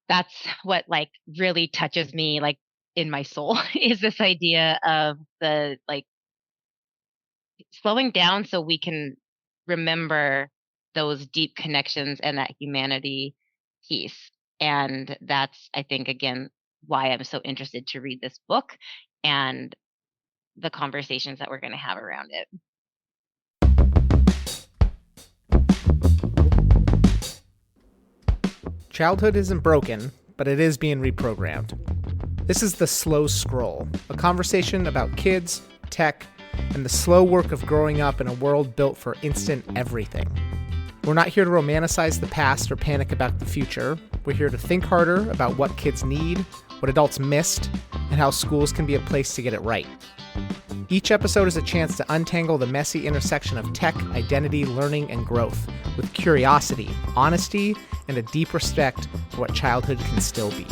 that's what like really touches me like in my soul is this idea of the like slowing down so we can remember those deep connections and that humanity piece. And that's, I think, again, why I'm so interested to read this book and the conversations that we're going to have around it. Childhood isn't broken, but it is being reprogrammed. This is The Slow Scroll, a conversation about kids, tech, and the slow work of growing up in a world built for instant everything. We're not here to romanticize the past or panic about the future. We're here to think harder about what kids need, what adults missed, and how schools can be a place to get it right. Each episode is a chance to untangle the messy intersection of tech, identity, learning, and growth with curiosity, honesty, and a deep respect for what childhood can still be.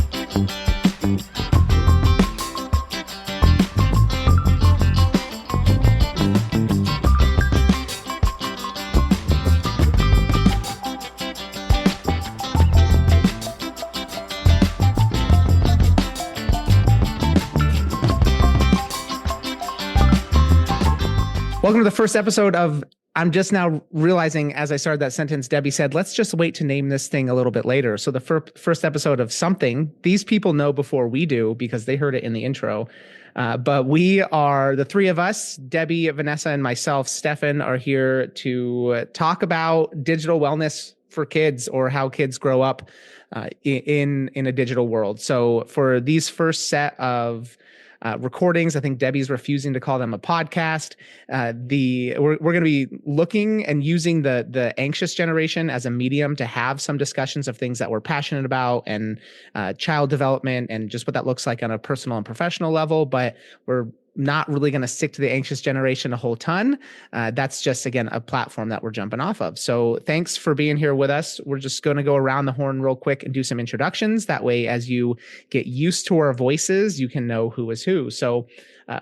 Welcome to the first episode of, I'm just now realizing as I started that sentence, Debbie said, let's just wait to name this thing a little bit later. So the first episode of something, these people know before we do because they heard it in the intro. But we are, the three of us, Debbie, Vanessa, and myself, Stefan, are here to talk about digital wellness for kids or how kids grow up in a digital world. So for these first set of recordings, I think Debbie's refusing to call them a podcast. We're going to be looking and using the anxious generation as a medium to have some discussions of things that we're passionate about and child development and just what that looks like on a personal and professional level. But we're not really going to stick to the anxious generation a whole ton. That's just, again, a platform that we're jumping off of. So thanks for being here with us. We're just going to go around the horn real quick and do some introductions. That way, as you get used to our voices, you can know who is who. So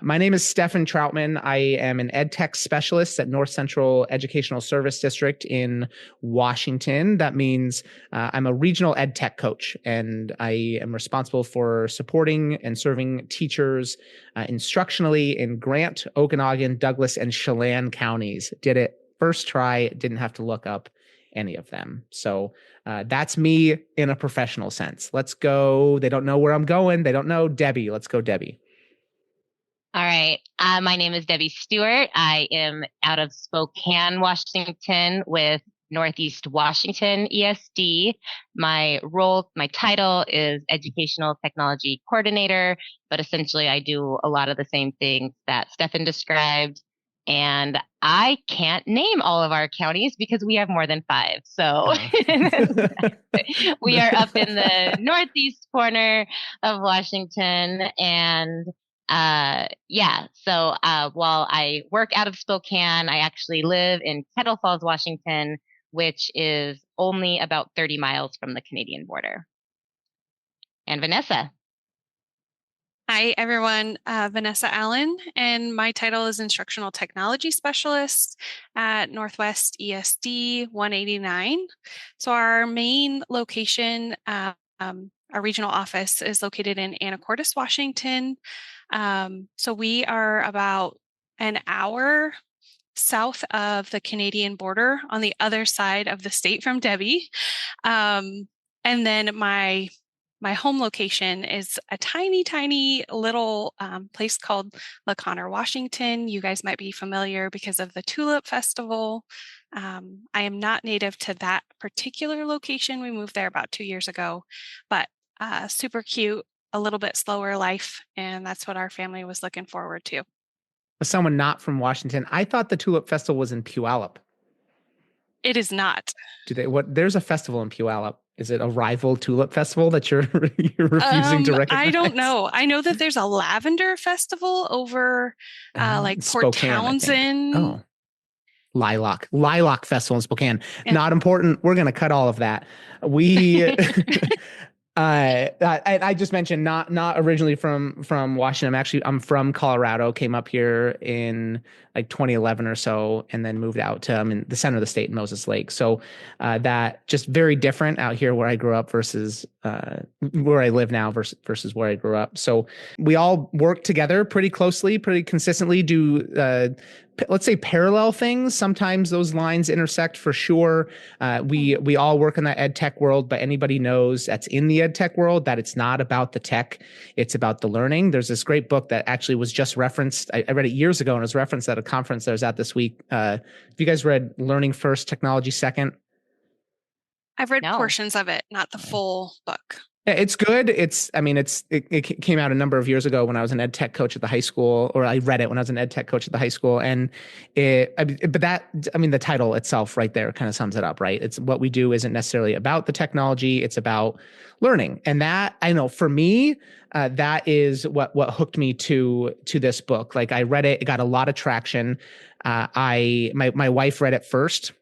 my name is Stefan Troutman. I am an ed tech specialist at North Central Educational Service District in Washington. That means I'm a regional ed tech coach, and I am responsible for supporting and serving teachers instructionally in Grant, Okanagan, Douglas, and Chelan counties. Did it first try, didn't have to look up any of them. So that's me in a professional sense. Let's go. They don't know where I'm going. They don't know Debbie. Let's go, Debbie. All right. My name is Debbie Stewart. I am out of Spokane, Washington with Northeast Washington ESD. My title is Educational Technology Coordinator, but essentially I do a lot of the same things that Stefan described. And I can't name all of our counties because we have more than 5. So we are up in the northeast corner of Washington. And while I work out of Spokane, I actually live in Kettle Falls, Washington, which is only about 30 miles from the Canadian border. And Vanessa. Hi, everyone. Vanessa Allen, and my title is Instructional Technology Specialist at Northwest ESD 189. So our main location, our regional office is located in Anacortes, Washington. So we are about an hour south of the Canadian border on the other side of the state from Debbie. And then my home location is a tiny, tiny little place called La Conner, Washington. You guys might be familiar because of the Tulip Festival. I am not native to that particular location. We moved there about 2 years ago, but super cute, a little bit slower life, and that's what our family was looking forward to. As someone not from Washington, I thought the Tulip Festival was in Puyallup. It is not. There's a festival in Puyallup. Is it a rival Tulip Festival that you're refusing to recognize? I don't know. I know that there's a lavender festival over like Port Spokane, Townsend. Oh, Lilac Festival in Spokane. Yeah. Not important. We're going to cut all of that. We I just mentioned not originally from Washington. I'm from Colorado. Came up here in like 2011 or so, and then moved out to in the center of the state in Moses Lake. So that just very different out here where I grew up versus where I live now versus where I grew up. So we all work together pretty closely, pretty consistently. Do let's say parallel things. Sometimes those lines intersect for sure. We all work in that ed tech world, but anybody knows that's in the ed tech world that it's not about the tech, it's about the learning. There's this great book that actually was just referenced. I read it years ago and it was referenced at a conference that I was at this week. Have you guys read Learning First, Technology Second? I've read No. portions of it, not the full book. It's good. It came out a number of years ago when I was an ed tech coach at the high school, or I read it when I was an ed tech coach at the high school. And the title itself right there kind of sums it up, right? It's what we do isn't necessarily about the technology. It's about learning. And that, I know for me, that is what hooked me to this book. Like I read it, it got a lot of traction. My wife read it first,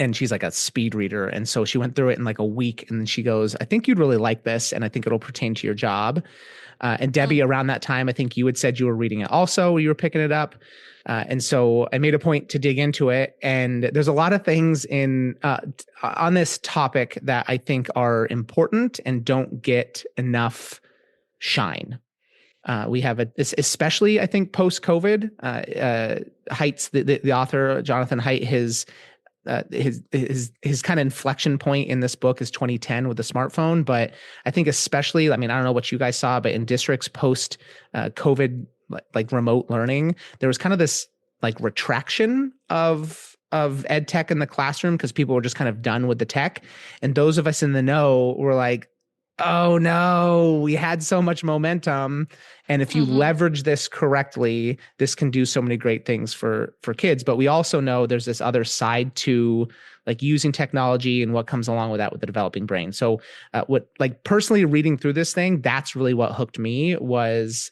and she's like a speed reader. And so she went through it in like a week and she goes, I think you'd really like this. And I think it'll pertain to your job. And Debbie, around that time, I think you had said you were reading it also, you were picking it up. And so I made a point to dig into it. And there's a lot of things on this topic that I think are important and don't get enough shine. We have especially, I think, post-COVID, Haidt's, the author, Jonathan Haidt, his kind of inflection point in this book is 2010 with the smartphone. But I think especially, I don't know what you guys saw, but in districts post COVID, like remote learning, there was kind of this like retraction of ed tech in the classroom because people were just kind of done with the tech. And those of us in the know were like, oh no, we had so much momentum. And if you leverage this correctly, this can do so many great things for kids. But we also know there's this other side to like using technology and what comes along with that with the developing brain. So personally reading through this thing, that's really what hooked me. Was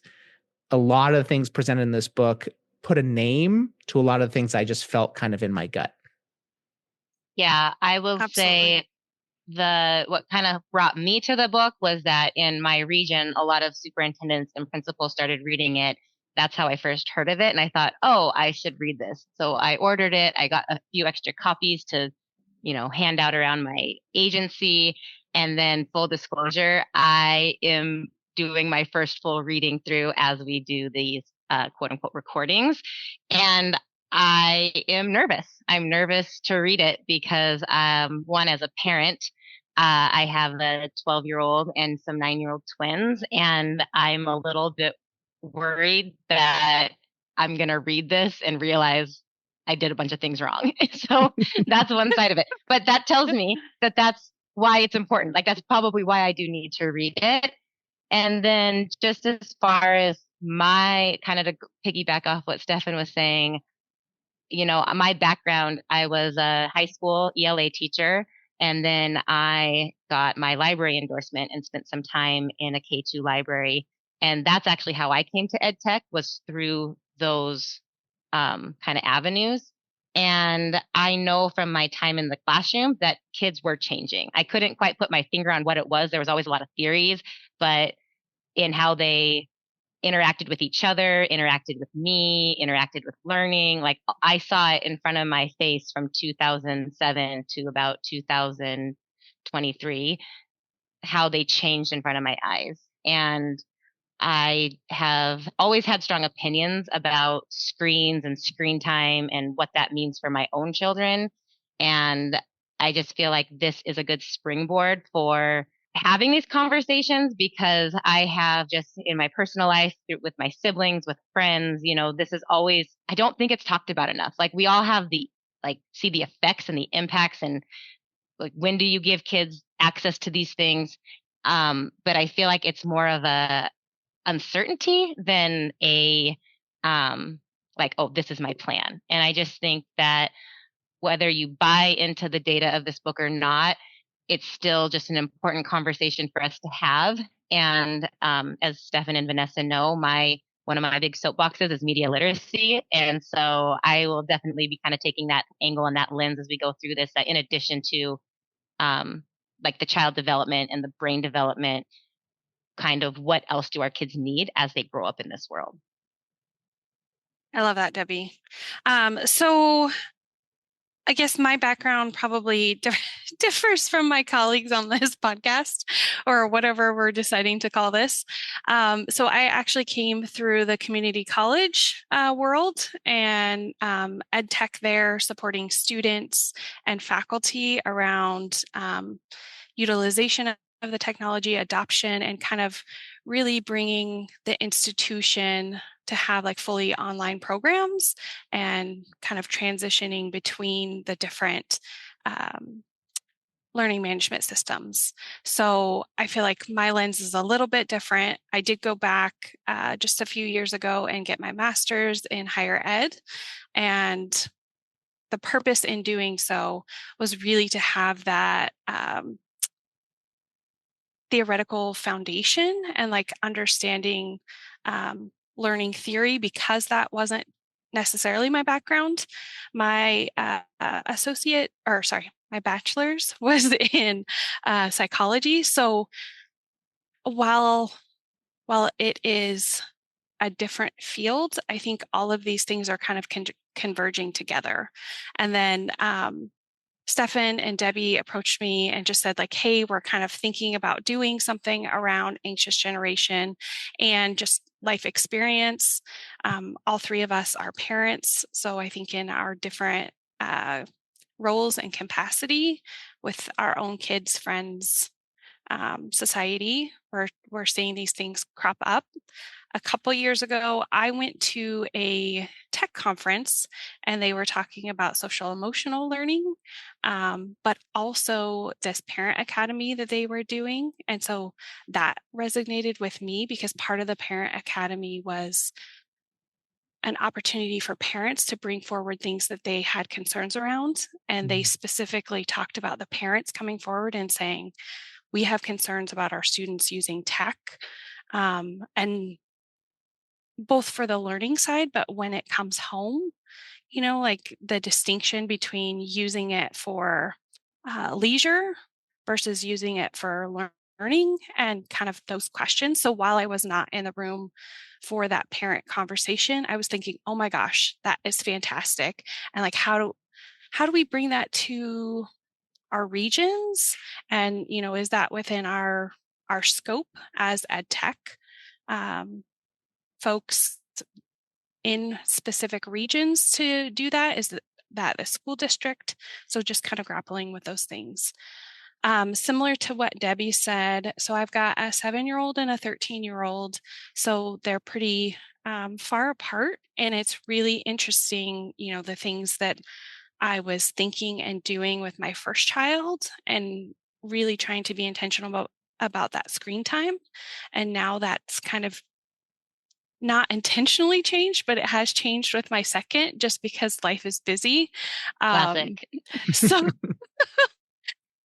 a lot of the things presented in this book put a name to a lot of the things I just felt kind of in my gut. Yeah, I will Absolutely. say what kind of brought me to the book was that in my region, a lot of superintendents and principals started reading it. That's how I first heard of it. And I thought, oh, I should read this. So I ordered it. I got a few extra copies to, hand out around my agency. And then full disclosure, I am doing my first full reading through as we do these quote unquote recordings. And I am nervous. I'm nervous to read it because, one, as a parent, I have a 12-year-old and some 9-year-old twins, and I'm a little bit worried that I'm going to read this and realize I did a bunch of things wrong. So that's one side of it. But that tells me that that's why it's important. Like, that's probably why I do need to read it. And then just as far as my kind of to piggyback off what Stefan was saying, my background, I was a high school ELA teacher, and then I got my library endorsement and spent some time in a K-2 library. And that's actually how I came to ed tech, was through those kind of avenues. And I know from my time in the classroom that kids were changing. I couldn't quite put my finger on what it was. There was always a lot of theories, but in how they interacted with each other, interacted with me, interacted with learning. Like, I saw it in front of my face from 2007 to about 2023, how they changed in front of my eyes. And I have always had strong opinions about screens and screen time and what that means for my own children. And I just feel like this is a good springboard for having these conversations, because I have just in my personal life with my siblings, with friends, this is always, I don't think it's talked about enough. Like, we all have see the effects and the impacts, and like, when do you give kids access to these things? But I feel like it's more of a uncertainty than a, oh, this is my plan. And I just think that whether you buy into the data of this book or not, it's still just an important conversation for us to have. And as Stefan and Vanessa know, one of my big soapboxes is media literacy. And so I will definitely be kind of taking that angle and that lens as we go through this, in addition to like the child development and the brain development, kind of what else do our kids need as they grow up in this world. I love that, Debbie. So I guess my background probably differs from my colleagues on this podcast or whatever we're deciding to call this. So I actually came through the community college world and ed tech there, supporting students and faculty around utilization of the technology, adoption, and kind of really bringing the institution to have like fully online programs and kind of transitioning between the different learning management systems. So I feel like my lens is a little bit different. I did go back just a few years ago and get my master's in higher ed. And the purpose in doing so was really to have that theoretical foundation and like understanding learning theory, because that wasn't necessarily my background. My my bachelor's was in psychology. So while it is a different field, I think all of these things are kind of converging together. And then Stefan and Debbie approached me and just said like, hey, we're kind of thinking about doing something around anxious generation and just life experience. All three of us are parents. So I think in our different roles and capacity with our own kids, friends, society, we're seeing these things crop up. A couple years ago, I went to a tech conference and they were talking about social emotional learning, but also this parent academy that they were doing. And so that resonated with me because part of the parent academy was an opportunity for parents to bring forward things that they had concerns around. And they specifically talked about the parents coming forward and saying, we have concerns about our students using tech. And both for the learning side, but when it comes home, like the distinction between using it for leisure versus using it for learning and kind of those questions. So while I was not in the room for that parent conversation, I was thinking, oh my gosh, that is fantastic. And like, how do we bring that to our regions? And, is that within our scope as ed tech folks in specific regions to do that? Is that the school district? So just kind of grappling with those things. Similar to what Debbie said, so I've got a 7-year-old and a 13-year-old. So they're pretty far apart. And it's really interesting, the things that I was thinking and doing with my first child and really trying to be intentional about that screen time. And now that's kind of not intentionally changed, but it has changed with my second just because life is busy. Classic.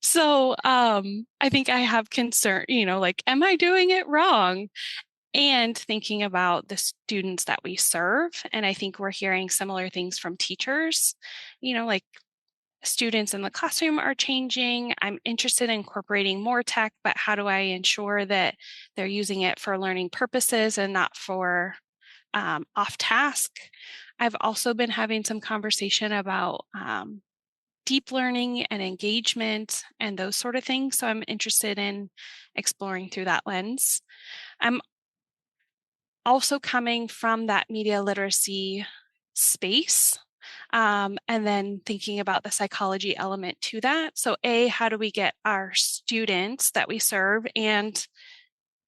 So I think I have concern, like, am I doing it wrong? And thinking about the students that we serve. And I think we're hearing similar things from teachers, like students in the classroom are changing. I'm interested in incorporating more tech, but how do I ensure that they're using it for learning purposes and not for off task? I've also been having some conversation about deep learning and engagement and those sort of things. So I'm interested in exploring through that lens. I'm also coming from that media literacy space. And then thinking about the psychology element to that. So how do we get our students that we serve and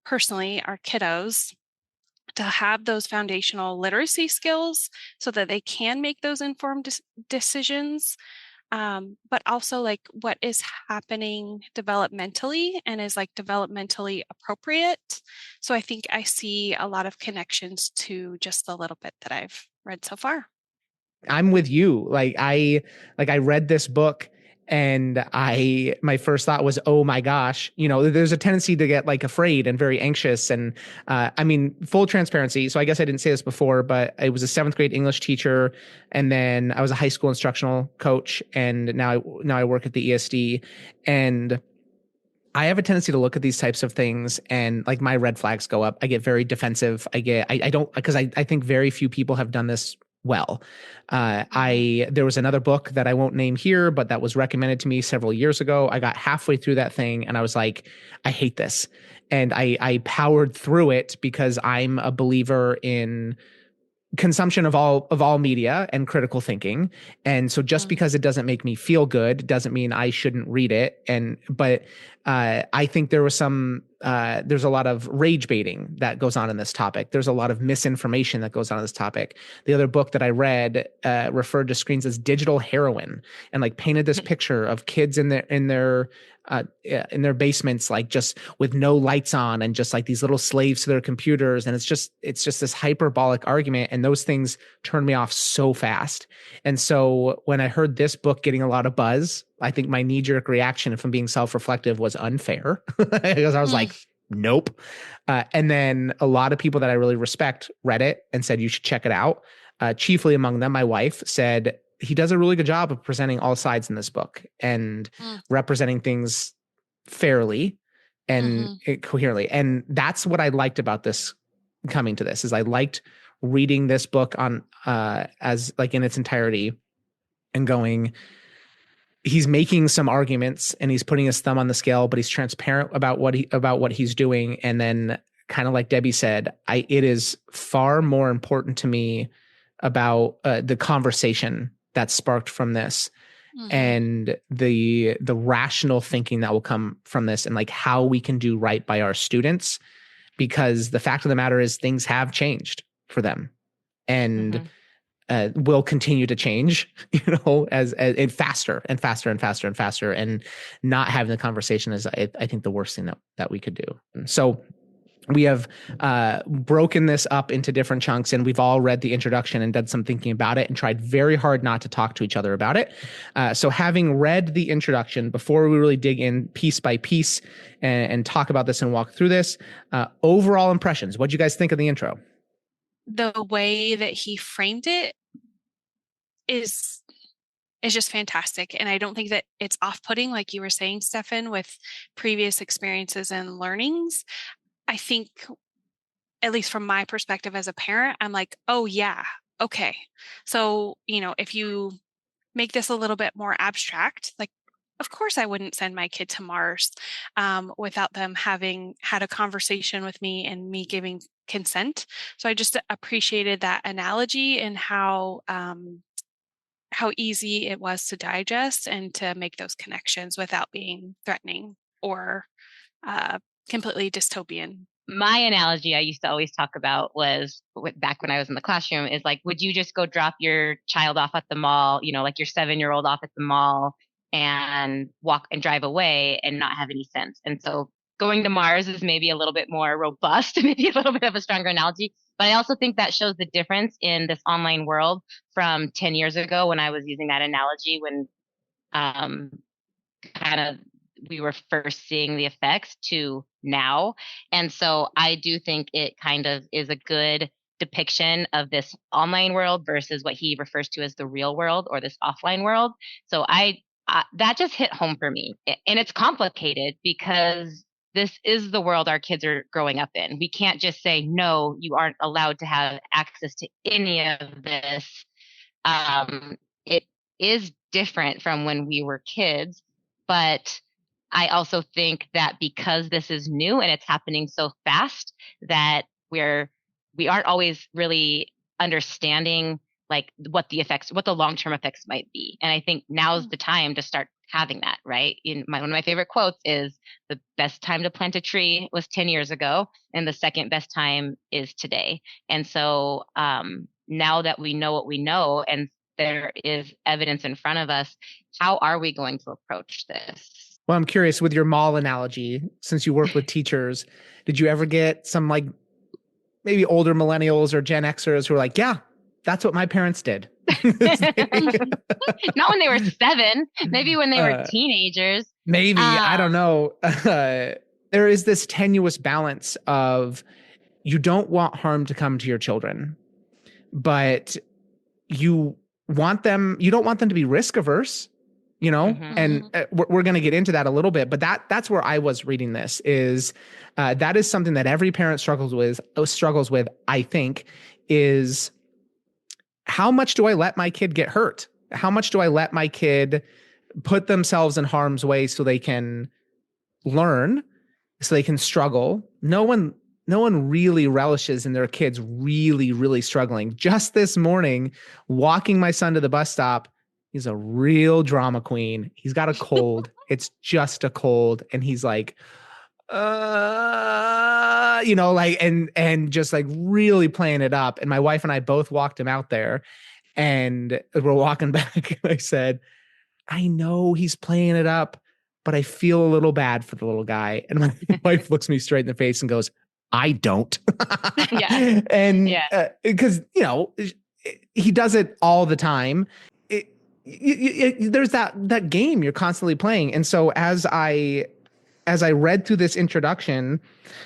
personally our kiddos to have those foundational literacy skills so that they can make those informed decisions, but also like what is happening developmentally and is like developmentally appropriate. So I think I see a lot of connections to just the little bit that I've read so far. I'm with you. I read this book and my first thought was, oh my gosh, there's a tendency to get like afraid and very anxious. And full transparency. So I guess I didn't say this before, but I was a 7th grade English teacher. And then I was a high school instructional coach. And now I work at the ESD. And I have a tendency to look at these types of things and like my red flags go up. I get very defensive. I don't, because I think very few people have done this well. There was another book that I won't name here, but that was recommended to me several years ago. I got halfway through that thing and I was like, I hate this. And I powered through it because I'm a believer in consumption of all media and critical thinking. And so just because it doesn't make me feel good doesn't mean I shouldn't read it. But I think there's a lot of rage baiting that goes on in this topic. There's a lot of misinformation that goes on in this topic. The other book that I read referred to screens as digital heroin and like painted this picture of kids in their basements, like just with no lights on and just like these little slaves to their computers. And it's just this hyperbolic argument. And those things turn me off so fast. And so when I heard this book getting a lot of buzz, I think my knee-jerk reaction, if I'm being self-reflective, was unfair because I was like, nope. And then a lot of people that I really respect read it and said, you should check it out. Chiefly among them, my wife said, he does a really good job of presenting all sides in this book and representing things fairly and coherently. And that's what I liked about this coming to this is I liked reading this book on as like in its entirety and going, he's making some arguments and he's putting his thumb on the scale, but he's transparent about what he's doing. And then kind of like Debbie said, it is far more important to me about the conversation that's sparked from this and the rational thinking that will come from this and like how we can do right by our students, because the fact of the matter is things have changed for them and will continue to change, as faster and faster and faster and faster, and not having the conversation is I think the worst thing that we could do. And so we have broken this up into different chunks, and we've all read the introduction and done some thinking about it and tried very hard not to talk to each other about it. So having read the introduction, before we really dig in piece by piece and talk about this and walk through this, overall impressions. What do you guys think of the intro? The way that he framed it is just fantastic. And I don't think that it's off-putting, like you were saying, Stefan, with previous experiences and learnings. I think, at least from my perspective as a parent, I'm like, oh yeah, okay. So, if you make this a little bit more abstract, like, of course I wouldn't send my kid to Mars without them having had a conversation with me and me giving consent. So I just appreciated that analogy and how easy it was to digest and to make those connections without being threatening or completely dystopian. My analogy I used to always talk about was back when I was in the classroom is like, would you just go drop your child off at the mall, like your 7-year-old off at the mall and walk and drive away and not have any sense? And so going to Mars is maybe a little bit more robust, maybe a little bit of a stronger analogy. But I also think that shows the difference in this online world from 10 years ago when I was using that analogy, when kind of we were first seeing the effects, to now. And so I do think it kind of is a good depiction of this online world versus what he refers to as the real world or this offline world. So that just hit home for me. And it's complicated because this is the world our kids are growing up in. We can't just say, no, you aren't allowed to have access to any of this. It is different from when we were kids, but I also think that because this is new and it's happening so fast, that we aren't always really understanding like what the long-term effects might be. And I think now's the time to start having that, right? One of my favorite quotes is, the best time to plant a tree was 10 years ago, and the second best time is today. And so now that we know what we know and there is evidence in front of us, how are we going to approach this? Well, I'm curious, with your mall analogy, since you work with teachers, did you ever get some like maybe older millennials or Gen Xers who are like, yeah, that's what my parents did? Not when they were 7, maybe when they were teenagers. Maybe, I don't know. There is this tenuous balance of, you don't want harm to come to your children, but you don't want them to be risk averse. you know, Mhm. and we're going to get into that a little bit, but that's where I was reading this is that is something that every parent struggles with, I think, is how much do I let my kid get hurt? How much do I let my kid put themselves in harm's way so they can learn, so they can struggle? No one really relishes in their kids really, really struggling. Just this morning, walking my son to the bus stop, he's a real drama queen. He's got a cold. It's just a cold. And he's like, like, and just like really playing it up. And my wife and I both walked him out there and we're walking back. And I said, I know he's playing it up, but I feel a little bad for the little guy. And my wife looks me straight in the face and goes, I don't. Yeah. And Yeah. because, he does it all the time. There's that game you're constantly playing. And so as I read through this introduction,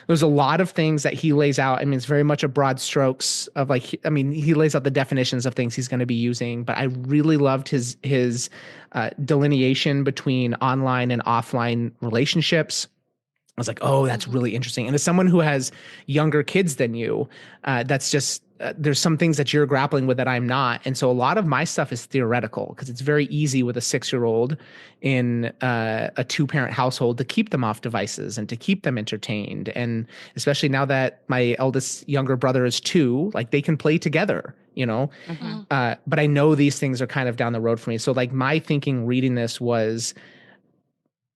there's a lot of things that he lays out. I mean, it's very much a broad strokes of like, he lays out the definitions of things he's going to be using, but I really loved his delineation between online and offline relationships. I was like, oh, that's really interesting. And as someone who has younger kids than you, that's just, there's some things that you're grappling with that I'm not. And so a lot of my stuff is theoretical because it's very easy with a 6-year-old in a 2-parent household to keep them off devices and to keep them entertained. And especially now that my eldest younger brother is 2, like they can play together, Mhm. but I know these things are kind of down the road for me. So like my thinking reading this was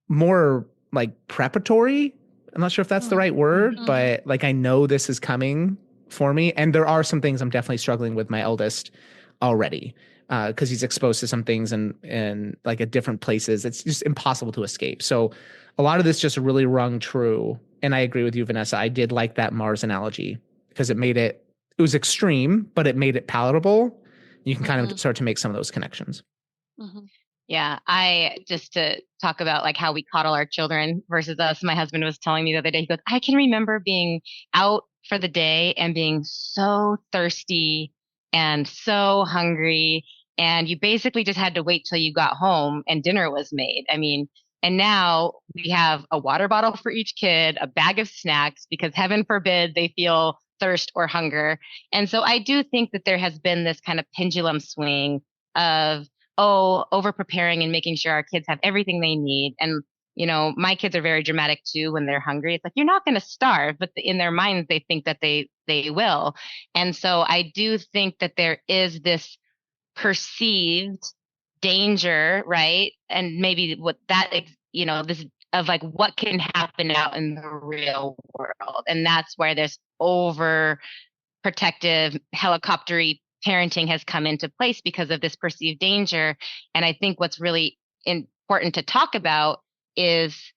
more like preparatory. I'm not sure if that's the right word, Mhm. but like I know this is coming for me. And there are some things I'm definitely struggling with my eldest already. Because he's exposed to some things and like at different places. It's just impossible to escape. So a lot of this just really rung true. And I agree with you, Vanessa. I did like that Mars analogy because it was extreme, but it made it palatable. You can kind of start to make some of those connections. Yeah, I just to talk about like how we coddle our children versus us. My husband was telling me the other day, he goes, I can remember being out for the day and being so thirsty and so hungry. And you basically just had to wait till you got home and dinner was made. I mean, and now we have a water bottle for each kid, a bag of snacks, because heaven forbid they feel thirst or hunger. And so I do think that there has been this kind of pendulum swing of, over preparing and making sure our kids have everything they need. And, my kids are very dramatic too when they're hungry. It's like, you're not going to starve, but in their minds, they think that they will. And so I do think that there is this perceived danger, right? And maybe what that, this of like what can happen out in the real world. And that's where this protective, helicoptery parenting has come into place because of this perceived danger. And I think what's really important to talk about is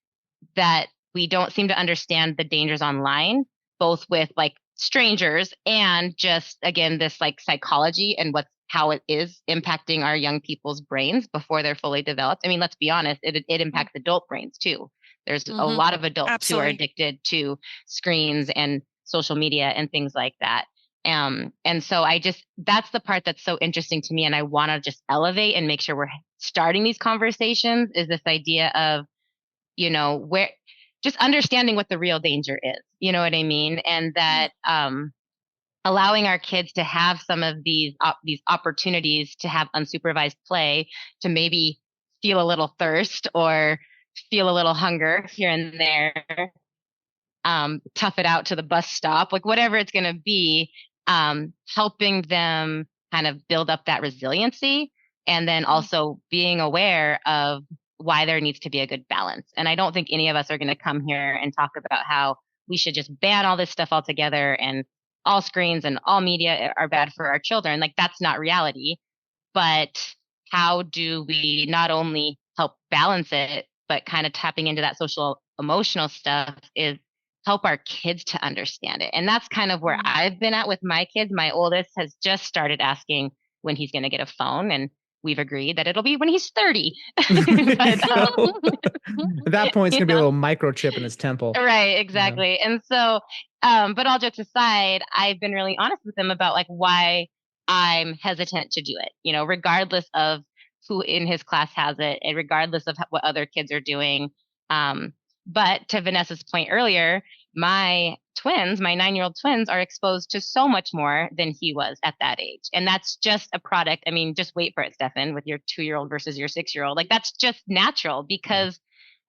that we don't seem to understand the dangers online, both with like strangers and just again this like psychology and how it is impacting our young people's brains before they're fully developed. I mean, let's be honest, it impacts adult brains too. There's a lot of adults who are addicted to screens and social media and things like that. And so that's the part that's so interesting to me. And I want to just elevate and make sure we're starting these conversations is this idea of, where just understanding what the real danger is, you know what I mean? And that, allowing our kids to have some of these opportunities to have unsupervised play, to maybe feel a little thirst or feel a little hunger here and there, tough it out to the bus stop, like whatever it's going to be, helping them kind of build up that resiliency and then also being aware of why there needs to be a good balance. And I don't think any of us are going to come here and talk about how we should just ban all this stuff altogether and all screens and all media are bad for our children. Like that's not reality. But how do we not only help balance it, but kind of tapping into that social emotional stuff is help our kids to understand it. And that's kind of where I've been at with my kids. My oldest has just started asking when he's going to get a phone, and we've agreed that it'll be when he's 30. But, at that point, it's going to be a little microchip in his temple. Right, exactly. And so, but all jokes aside, I've been really honest with them about like why I'm hesitant to do it, regardless of who in his class has it, and regardless of what other kids are doing. Um, but to Vanessa's point earlier, my twins, my 9-year-old twins, are exposed to so much more than he was at that age. And that's just a product. I mean, just wait for it, Stefan, with your 2-year-old versus your 6-year-old. Like, that's just natural because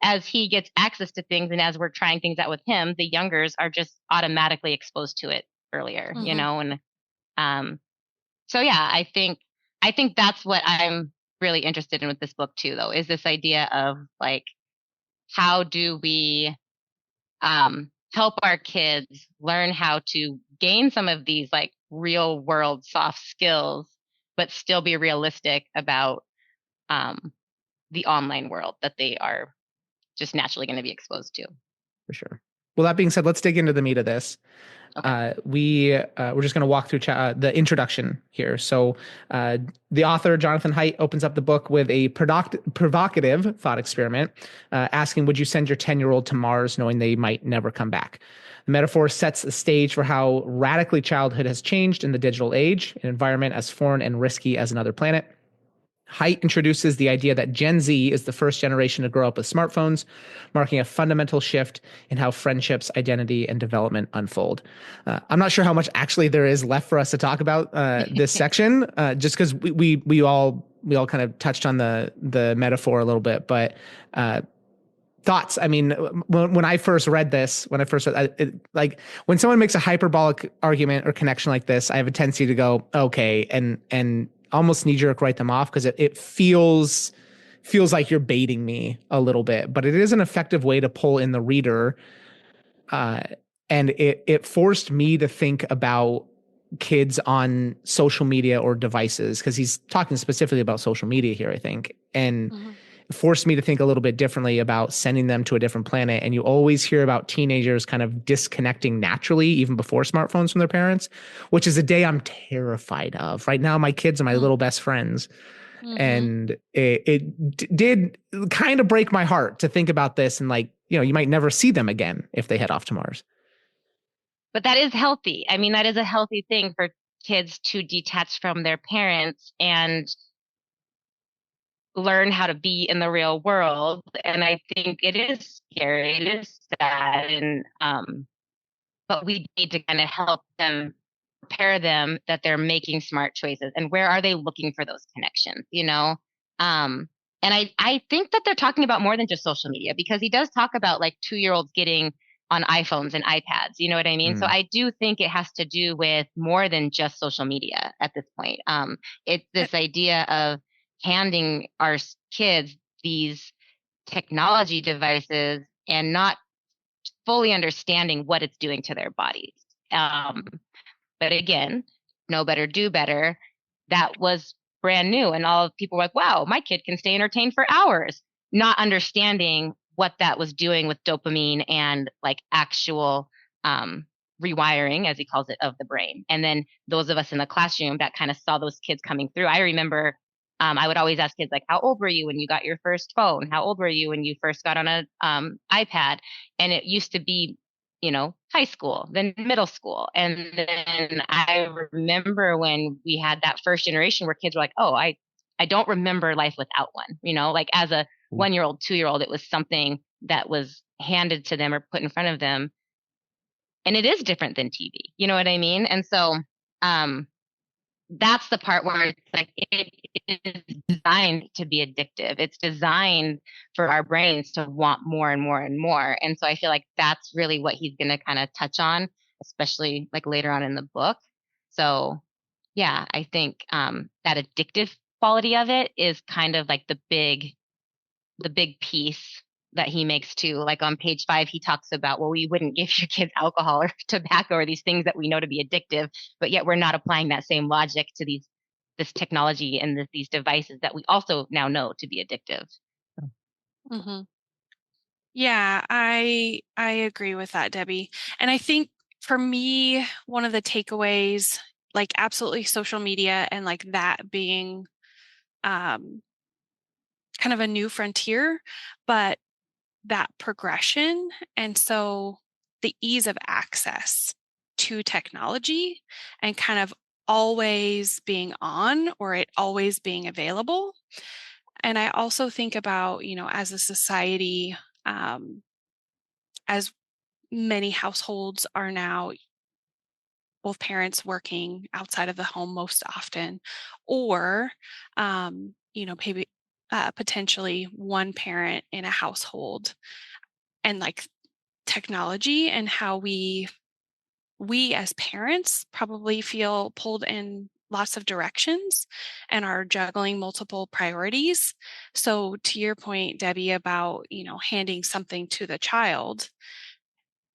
as he gets access to things and as we're trying things out with him, the youngers are just automatically exposed to it earlier, you know? And so yeah, I think that's what I'm really interested in with this book too, though, is this idea of like, how do we help our kids learn how to gain some of these like real world soft skills, but still be realistic about the online world that they are just naturally going to be exposed to. For sure. Well, that being said, let's dig into the meat of this. Okay. We're just going to walk through the introduction here. So the author, Jonathan Haidt, opens up the book with a provocative thought experiment, asking, would you send your 10-year-old to Mars knowing they might never come back? The metaphor sets the stage for how radically childhood has changed in the digital age, an environment as foreign and risky as another planet. Haidt introduces the idea that Gen Z is the first generation to grow up with smartphones, marking a fundamental shift in how friendships, identity, and development unfold. I'm not sure how much actually there is left for us to talk about this section, just because we all kind of touched on the metaphor a little bit, but thoughts. I mean, when I first read this, like when someone makes a hyperbolic argument or connection like this, I have a tendency to go, okay, and almost knee jerk write them off because it feels like you're baiting me a little bit, but it is an effective way to pull in the reader. And it forced me to think about kids on social media or devices, because he's talking specifically about social media here, I think. And forced me to think a little bit differently about sending them to a different planet. And you always hear about teenagers kind of disconnecting naturally, even before smartphones, from their parents, which is a day I'm terrified of. Right now, my kids are my little best friends. And it did kind of break my heart to think about this. And like, you might never see them again if they head off to Mars. But that is healthy. I mean, that is a healthy thing for kids to detach from their parents and learn how to be in the real world. And I think it is scary, it is sad, and but we need to kind of help them, prepare them that they're making smart choices and where are they looking for those connections, and I think that they're talking about more than just social media, because he does talk about like 2-year-olds getting on iPhones and iPads, you know what I mean? So I do think it has to do with more than just social media at this point. It's this idea of handing our kids these technology devices and not fully understanding what it's doing to their bodies. But again, know better, do better. That was brand new. And all people were like, wow, my kid can stay entertained for hours, not understanding what that was doing with dopamine and like actual rewiring, as he calls it, of the brain. And then those of us in the classroom that kind of saw those kids coming through. I remember I would always ask kids, like, how old were you when you got your first phone? How old were you when you first got on a iPad? And it used to be, high school, then middle school. And then I remember when we had that first generation where kids were like, oh, I don't remember life without one, like as a 1-year-old, 2-year-old, it was something that was handed to them or put in front of them. And it is different than TV. You know what I mean? And so, that's the part where it's like it is designed to be addictive. It's designed for our brains to want more and more and more. And so I feel like that's really what he's going to kind of touch on, especially like later on in the book. So yeah, I think that addictive quality of it is kind of like the big piece that he makes too. Like on page 5, he talks about, well, we wouldn't give your kids alcohol or tobacco or these things that we know to be addictive, but yet we're not applying that same logic to this technology and these devices that we also now know to be addictive. Yeah, I agree with that, Debbie. And I think for me, one of the takeaways, like absolutely social media and like that being kind of a new frontier, but that progression. And so the ease of access to technology and kind of always being on or it always being available. And I also think about, as a society, as many households are now both parents working outside of the home most often, or, maybe potentially one parent in a household, and like technology and how we as parents probably feel pulled in lots of directions and are juggling multiple priorities. So to your point, Debbie, about, handing something to the child,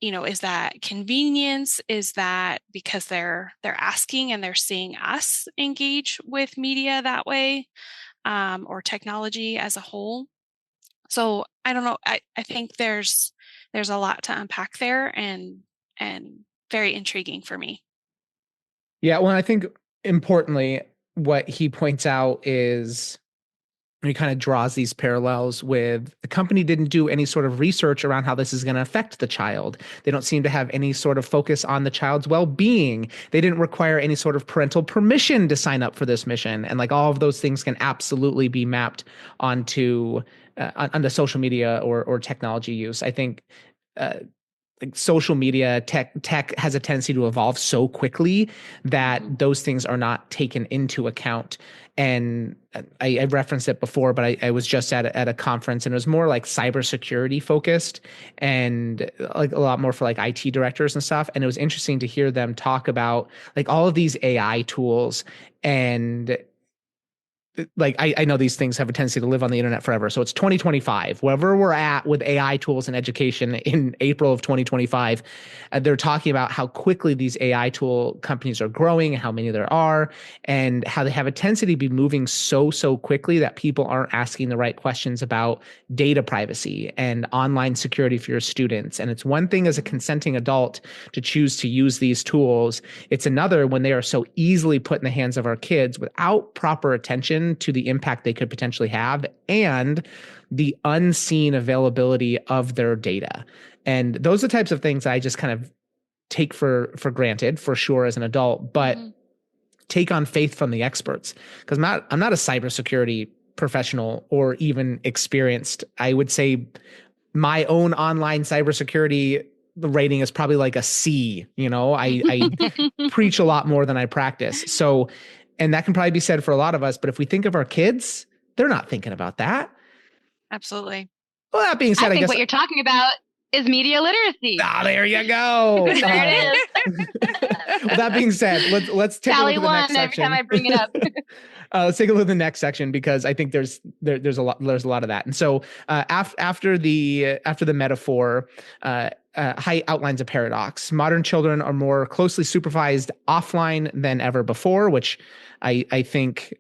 is that convenience? Is that because they're asking and they're seeing us engage with media that way, or technology as a whole? So I don't know. I think there's a lot to unpack there, and very intriguing for me. Yeah, well, I think importantly, what he points out is he kind of draws these parallels with the company didn't do any sort of research around how this is going to affect the child. They don't seem to have any sort of focus on the child's well-being. They didn't require any sort of parental permission to sign up for this mission. And like all of those things can absolutely be mapped onto social media or technology use. I think like social media tech has a tendency to evolve so quickly that those things are not taken into account. And I referenced it before, but I was just at a conference, and it was more like cybersecurity focused, and like a lot more for like IT directors and stuff. And it was interesting to hear them talk about like all of these AI tools. And like I know these things have a tendency to live on the internet forever. So it's 2025, wherever we're at with AI tools in education in April of 2025, they're talking about how quickly these AI tool companies are growing, how many there are, and how they have a tendency to be moving so quickly that people aren't asking the right questions about data privacy and online security for your students. And it's one thing as a consenting adult to choose to use these tools. It's another when they are so easily put in the hands of our kids without proper attention to the impact they could potentially have and the unseen availability of their data. And those are the types of things I just kind of take for granted for sure as an adult, but take on faith from the experts, because I'm not a cybersecurity professional or even experienced. I would say my own online cybersecurity rating is probably like a C. I preach a lot more than I practice. So, and that can probably be said for a lot of us, but if we think of our kids, they're not thinking about that. Absolutely. Well, that being I said, I think guess what you're talking about is media literacy. there you go. There it is. Well, that being said, let's take a look Tally at the next one every section. time I bring it up. Let's take a look at the next section, because I think there's a lot of that. And so after the metaphor, Haidt outlines a paradox. Modern children are more closely supervised offline than ever before, which I think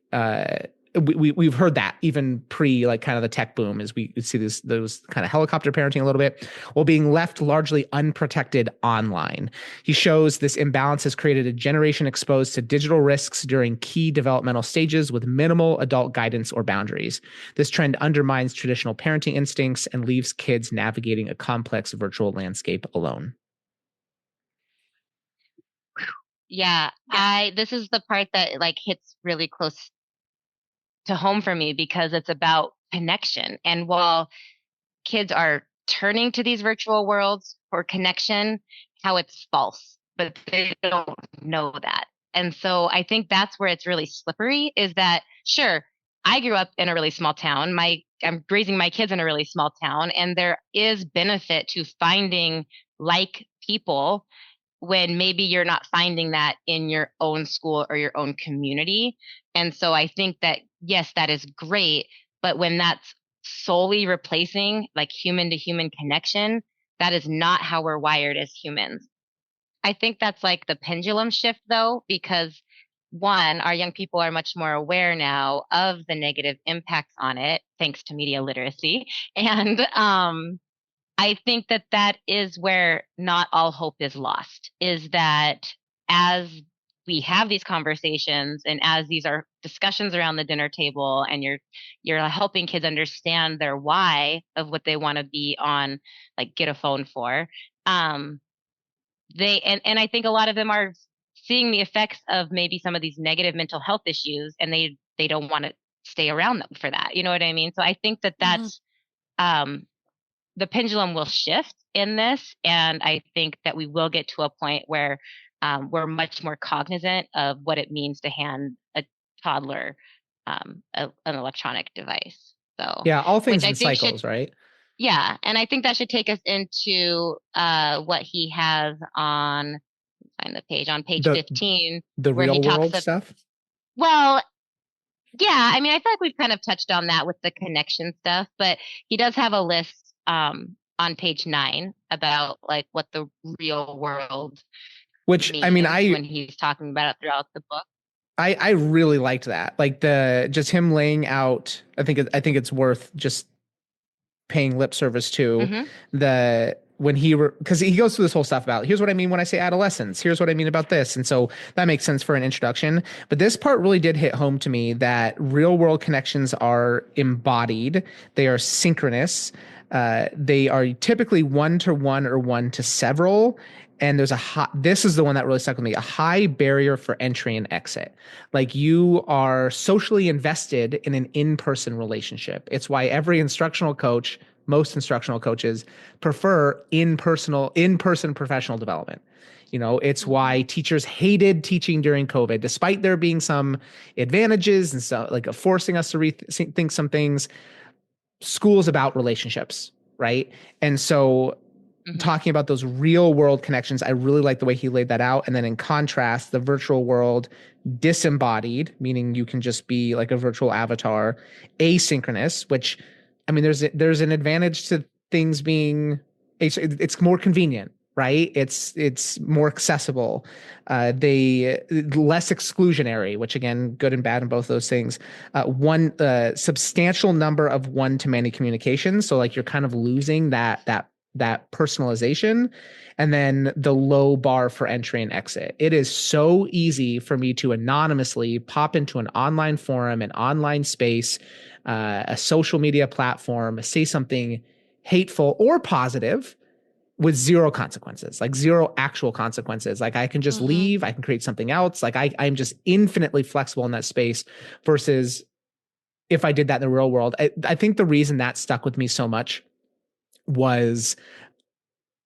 we've heard that even pre like kind of the tech boom, as we see those kind of helicopter parenting a little bit, while being left largely unprotected online. He shows this imbalance has created a generation exposed to digital risks during key developmental stages with minimal adult guidance or boundaries. This trend undermines traditional parenting instincts and leaves kids navigating a complex virtual landscape alone. Yeah, this is the part that like hits really close to home for me, because it's about connection. And while kids are turning to these virtual worlds for connection, how it's false, but they don't know that. And so I think that's where it's really slippery, is that sure, I grew up in a really small town. I'm raising my kids in a really small town, and there is benefit to finding like people when maybe you're not finding that in your own school or your own community. And so I think that, yes, that is great. But when that's solely replacing like human to human connection, that is not how we're wired as humans. I think that's like the pendulum shift though, because one, our young people are much more aware now of the negative impacts on it, thanks to media literacy. And I think that that is where not all hope is lost, is that as we have these conversations and as these are discussions around the dinner table, and you're helping kids understand their why of what they want to be on, like get a phone for, they and I think a lot of them are seeing the effects of maybe some of these negative mental health issues, and they don't want to stay around them for that. You know what I mean? So I think that Mm-hmm. that's um, the pendulum will shift in this, and I think that we will get to a point where we're much more cognizant of what it means to hand a toddler an electronic device. So, Yeah, all which things I in think should, cycles, right? yeah, and I think that should take us into what he has on, find the page, on page The 15, the where he real talks world of, stuff. well, yeah, I mean, I feel like we've kind of touched on that with the connection stuff, but he does have a list on page 9 about like what the real world Which I mean, means when he's talking about it throughout the book. I really liked that. Like the just him laying out. I think it's worth just paying lip service to Hmm. the when because he goes through this whole stuff about here's what I mean when I say adolescence, here's what I mean about this, and so that makes sense for an introduction. But this part really did hit home to me that real world connections are embodied, they are synchronous, they are typically one to one or one to several. And there's this is the one that really stuck with me, a high barrier for entry and exit. Like you are socially invested in an in-person relationship. It's why most instructional coaches prefer in-person professional development. It's Mm-hmm. why teachers hated teaching during COVID, despite there being some advantages and stuff like forcing us to rethink some things. School's about relationships, right? And so Hmm. talking about those real world connections, I really like the way he laid that out. And then in contrast, the virtual world disembodied, meaning you can just be like a virtual avatar, asynchronous, which I mean, there's an advantage to things being it's more convenient, right? It's more accessible. They less exclusionary, which again, good and bad in both those things. One substantial number of one to many communications, so like you're kind of losing that personalization, and then the low bar for entry and exit. It is so easy for me to anonymously pop into an online forum, an online space, a social media platform, say something hateful or positive with zero consequences, like zero actual consequences. Like I can just Mm-hmm. leave, I can create something else. Like I'm just infinitely flexible in that space versus if I did that in the real world. I think the reason that stuck with me so much was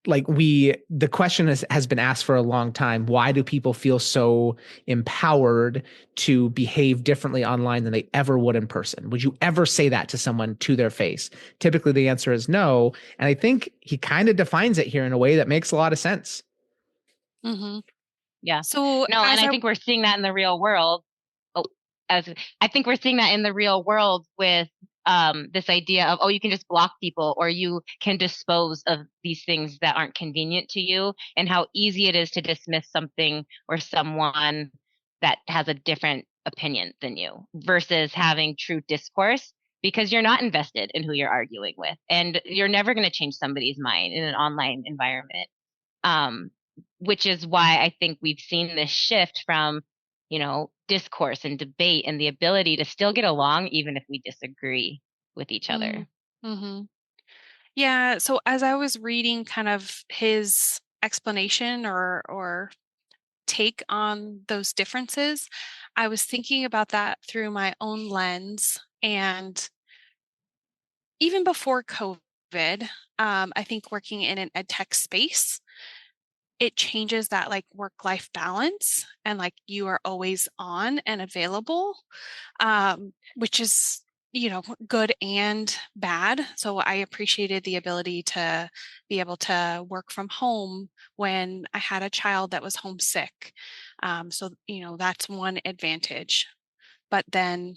like the question has been asked for a long time, why do people feel so empowered to behave differently online than they ever would in person? Would you ever say that to someone to their face? Typically the answer is no, and I think he kind of defines it here in a way that makes a lot of sense. Mm-hmm. Yeah. So No, and as I I think we're seeing that in the real world. Oh, as I think we're seeing that in the real world with this idea of, oh, you can just block people or you can dispose of these things that aren't convenient to you, and how easy it is to dismiss something or someone that has a different opinion than you versus having true discourse, because you're not invested in who you're arguing with, and you're never going to change somebody's mind in an online environment. Um, which is why I think we've seen this shift from, discourse and debate and the ability to still get along even if we disagree with each other. mm-hmm. Yeah, so as I was reading kind of his explanation or take on those differences, I was thinking about that through my own lens. And even before COVID, I think working in an ed tech space, it changes that like work-life balance and like you are always on and available, which is, good and bad. So I appreciated the ability to be able to work from home when I had a child that was homesick. So, that's one advantage. But then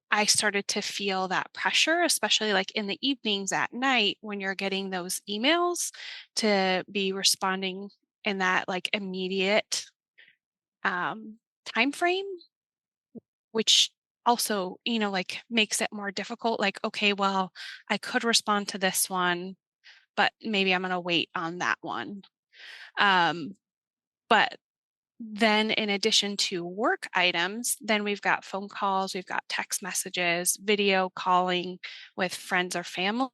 I started to feel that pressure, especially like in the evenings at night when you're getting those emails to be responding in that like immediate time frame, which also, like makes it more difficult. Like, okay, well, I could respond to this one, but maybe I'm going to wait on that one. Um, but then in addition to work items, then we've got phone calls, we've got text messages, video calling with friends or family.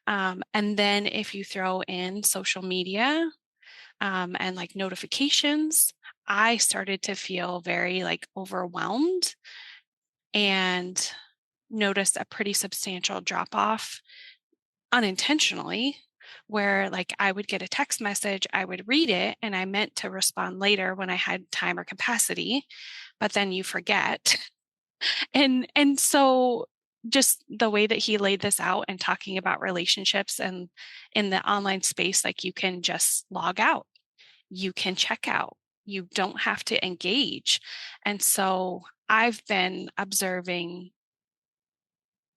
And then if you throw in social media, and like notifications, I started to feel very like overwhelmed and noticed a pretty substantial drop off unintentionally, where like I would get a text message, I would read it, and I meant to respond later when I had time or capacity, but then you forget. And so just the way that he laid this out and talking about relationships and in the online space, like you can just log out, you can check out, you don't have to engage. And so I've been observing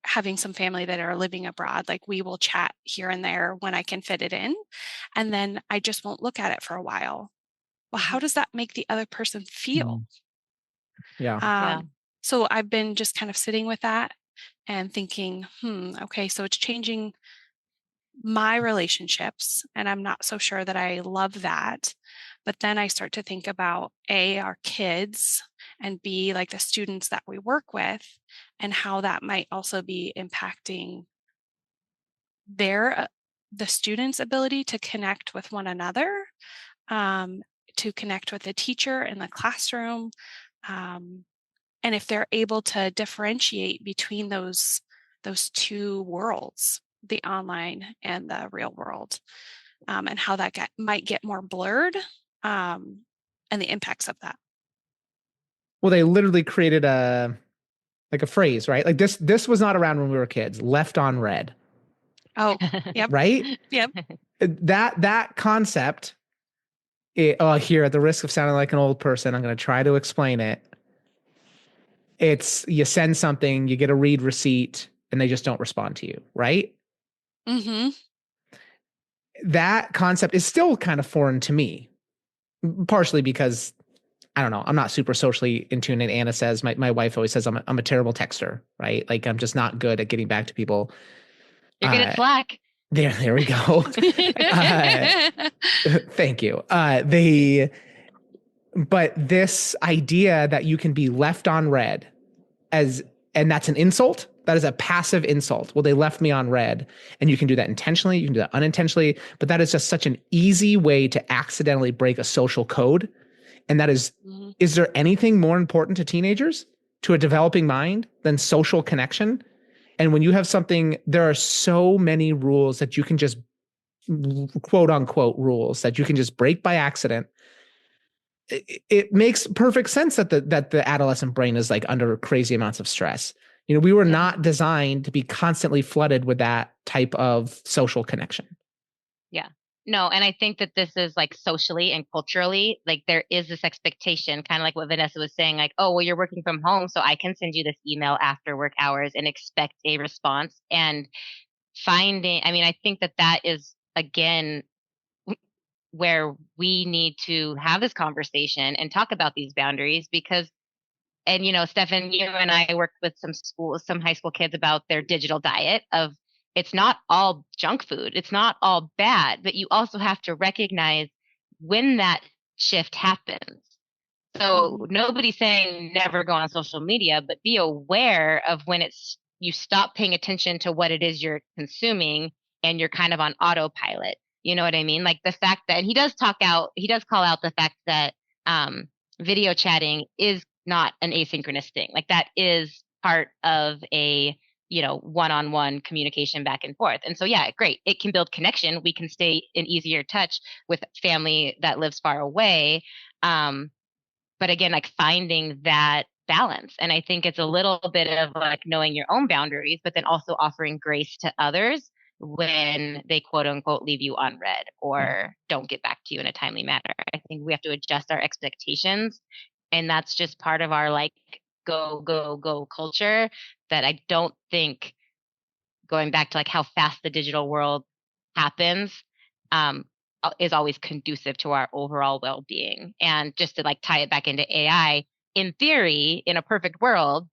having some family that are living abroad, like we will chat here and there when I can fit it in. And then I just won't look at it for a while. Well, how does that make the other person feel? Mhm. Yeah. Yeah. So I've been just kind of sitting with that and thinking, okay, so it's changing my relationships. And I'm not so sure that I love that. But then I start to think about A, our kids, and B, like the students that we work with, and how that might also be impacting their the students' ability to connect with one another, um, to connect with the teacher in the classroom, um, and if they're able to differentiate between those two worlds, the online and the real world, and how that might get more blurred, and the impacts of that. Well, they literally created a phrase, right? Like this was not around when we were kids. Left on red, Oh, yep, right? yep. That concept. Here, at the risk of sounding like an old person, I'm going to try to explain it. It's you send something, you get a read receipt, and they just don't respond to you, right? Mm-hmm. That concept is still kind of foreign to me, partially because I don't know. I'm not super socially in tune. And Anna says, my wife always says I'm a terrible texter, right? Like I'm just not good at getting back to people. You're good at Uh, Slack. there we go. uh, thank you. But this idea that you can be left on red and that's an insult. That is a passive insult. Well, they left me on red, and you can do that intentionally. You can do that unintentionally, but that is just such an easy way to accidentally break a social code. And that Mhm. is there anything more important to teenagers, to a developing mind, than social connection? And when you have something, there are so many rules that you can just quote unquote rules that you can just break by accident. It makes perfect sense that the adolescent brain is like under crazy amounts of stress. We were Yeah. not designed to be constantly flooded with that type of social connection. Yeah. No, and I think that this is like socially and culturally, like there is this expectation, kind of like what Vanessa was saying, like, oh, well, you're working from home, so I can send you this email after work hours and expect a response. And I mean, I think that that is, again, where we need to have this conversation and talk about these boundaries because and Stefan, you and I worked with some high school kids about their digital diet of it's not all junk food, it's not all bad, but you also have to recognize when that shift happens. So Mhm. nobody's saying never go on social media, but be aware of when you stop paying attention to what it is you're consuming and you're kind of on autopilot. You know what I mean? Like the fact that and he does call out the fact that video chatting is not an asynchronous thing. Like that is part of a one-on-one communication back and forth. And so yeah, great. It can build connection. We can stay in easier touch with family that lives far away. But again, like finding that balance. And I think it's a little bit of like knowing your own boundaries, but then also offering grace to others when they quote unquote leave you on red or don't get back to you in a timely manner. I think we have to adjust our expectations. And that's just part of our like go, go, go culture that I don't think going back to like how fast the digital world happens um, is always conducive to our overall well-being. And just to like tie it back into AI, in theory, in a perfect world,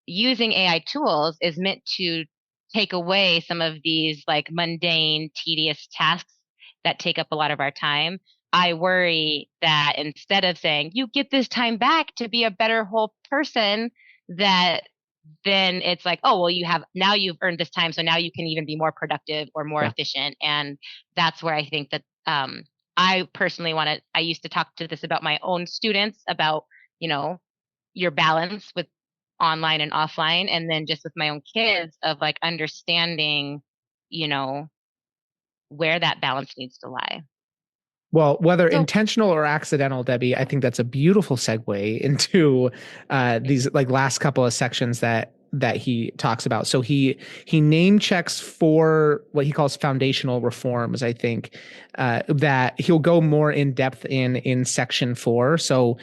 using AI tools is meant to take away some of these like mundane, tedious tasks that take up a lot of our time. I worry that instead of saying, you get this time back to be a better whole person, that then it's like, oh, well, you've earned this time. So now you can even be more productive or more Yeah. efficient. And that's where I think that I personally I used to talk to this about my own students about, you know, your balance with online and offline, and then just with my own kids of like understanding, you know, where that balance needs to lie. Well, whether So intentional or accidental, Debbie, I think that's a beautiful segue into these like last couple of sections that he talks about. So he name checks for what he calls foundational reforms. I think that he'll go more in depth in section 4. So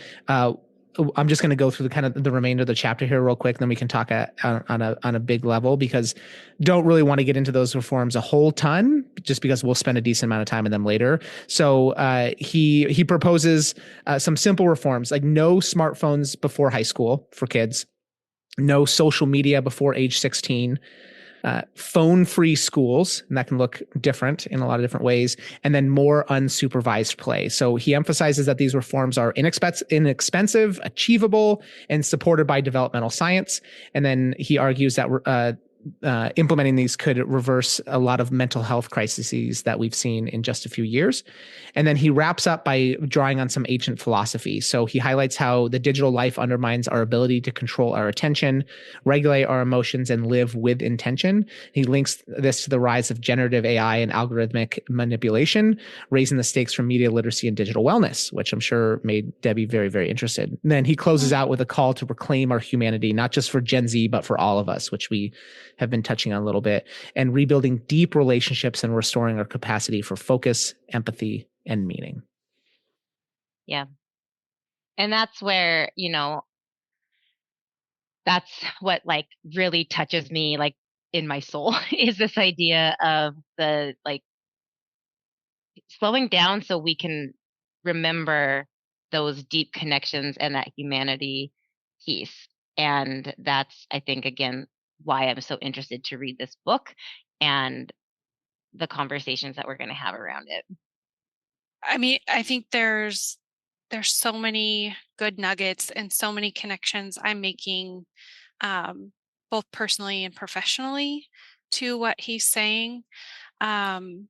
I'm just going to go through the kind of the remainder of the chapter here real quick, and then we can talk on a big level, because don't really want to get into those reforms a whole ton, just because we'll spend a decent amount of time in them later. So he proposes some simple reforms, like no smartphones before high school for kids, no social media before age 16, phone-free schools, and that can look different in a lot of different ways, and then more unsupervised play. So he emphasizes that these reforms are inexpensive, achievable, and supported by developmental science. And then he argues that implementing these could reverse a lot of mental health crises that we've seen in just a few years. And then he wraps up by drawing on some ancient philosophy. So he highlights how the digital life undermines our ability to control our attention, regulate our emotions, and live with intention. He links this to the rise of generative AI and algorithmic manipulation, raising the stakes for media literacy and digital wellness, which I'm sure made Debbie very, very interested. And then he closes out with a call to reclaim our humanity, not just for Gen Z, but for all of us, which we have been touching on a little bit, and rebuilding deep relationships and restoring our capacity for focus, empathy, and meaning. Yeah. And that's where, that's what like really touches me like in my soul is this idea of the like slowing down so we can remember those deep connections and that humanity piece. And that's, I think, again, why I'm so interested to read this book and the conversations that we're going to have around it. I mean, I think there's so many good nuggets and so many connections I'm making, both personally and professionally, to what he's saying. Um,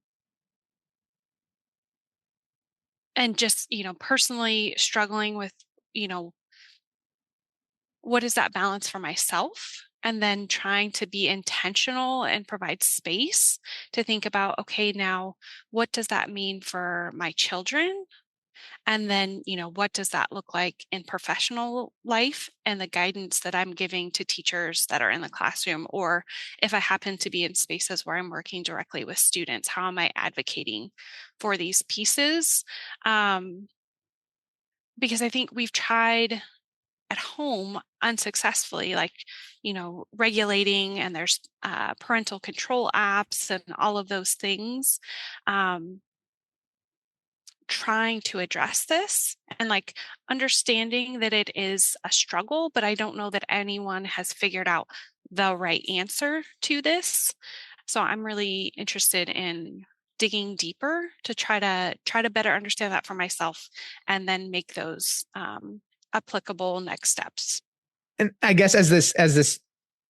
and just, personally struggling with, you know, what is that balance for myself? And then trying to be intentional and provide space to think about, okay, now what does that mean for my children? And then, what does that look like in professional life and the guidance that I'm giving to teachers that are in the classroom? Or if I happen to be in spaces where I'm working directly with students, how am I advocating for these pieces? Because I think we've tried at home unsuccessfully, like, regulating, and there's parental control apps and all of those things. Trying to address this and like understanding that it is a struggle, but I don't know that anyone has figured out the right answer to this. So I'm really interested in digging deeper to try to better understand that for myself and then make those applicable next steps. And I guess as this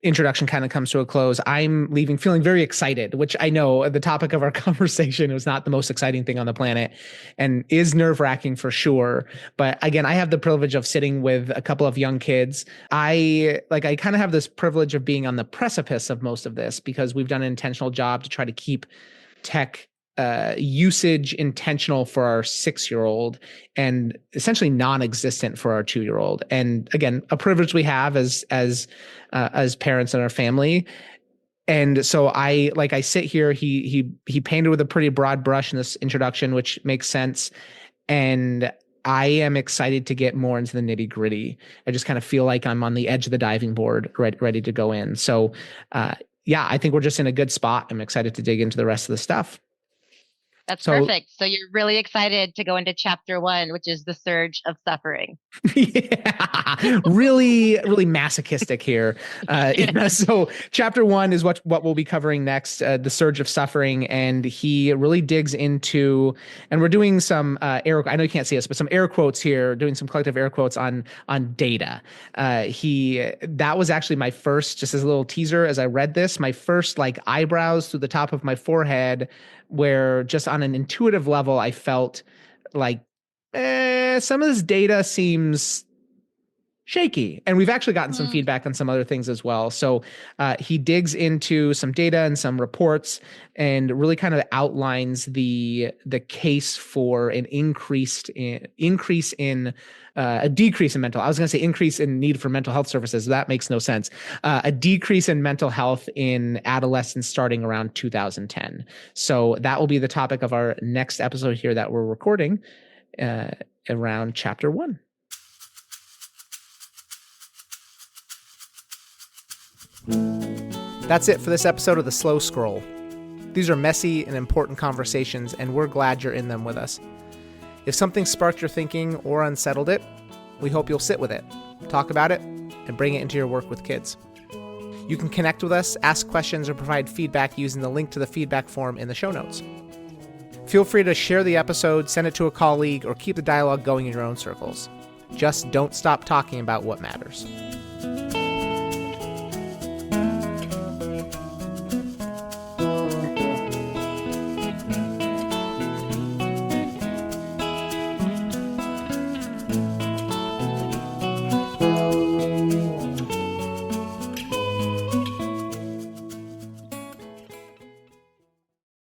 introduction kind of comes to a close, I'm leaving feeling very excited, which I know the topic of our conversation was not the most exciting thing on the planet and is nerve-wracking for sure. But again, I have the privilege of sitting with a couple of young kids. I kind of have this privilege of being on the precipice of most of this because we've done an intentional job to try to keep tech usage intentional for our 6-year-old and essentially non-existent for our 2-year-old. And again, a privilege we have as parents and our family. And so I sit here, he painted with a pretty broad brush in this introduction, which makes sense. And I am excited to get more into the nitty gritty. I just kind of feel like I'm on the edge of the diving board, ready to go in. So, yeah, I think we're just in a good spot. I'm excited to dig into the rest of the stuff. That's perfect. So you're really excited to go into chapter 1, which is the surge of suffering. Yeah, really, really masochistic here. So chapter 1 is what we'll be covering next, the surge of suffering. And he really digs into, and we're doing some air, I know you can't see us, but some air quotes here, doing some collective air quotes on data. That was actually my first, just as a little teaser, as I read this, my first like eyebrows through the top of my forehead, where just on an intuitive level, I felt like, some of this data seems shaky. And we've actually gotten some feedback on some other things as well. So he digs into some data and some reports and really kind of outlines the case for an increase in a decrease in mental. I was going to say increase in need for mental health services. That makes no sense. A decrease in mental health in adolescents starting around 2010. So that will be the topic of our next episode here that we're recording around chapter 1. That's it for this episode of The Slow Scroll. These are messy and important conversations, and we're glad you're in them with us. If something sparked your thinking or unsettled it, we hope you'll sit with it, talk about it, and bring it into your work with kids. You can connect with us, ask questions, or provide feedback using the link to the feedback form in the show notes. Feel free to share the episode, send it to a colleague, or keep the dialogue going in your own circles. Just don't stop talking about what matters.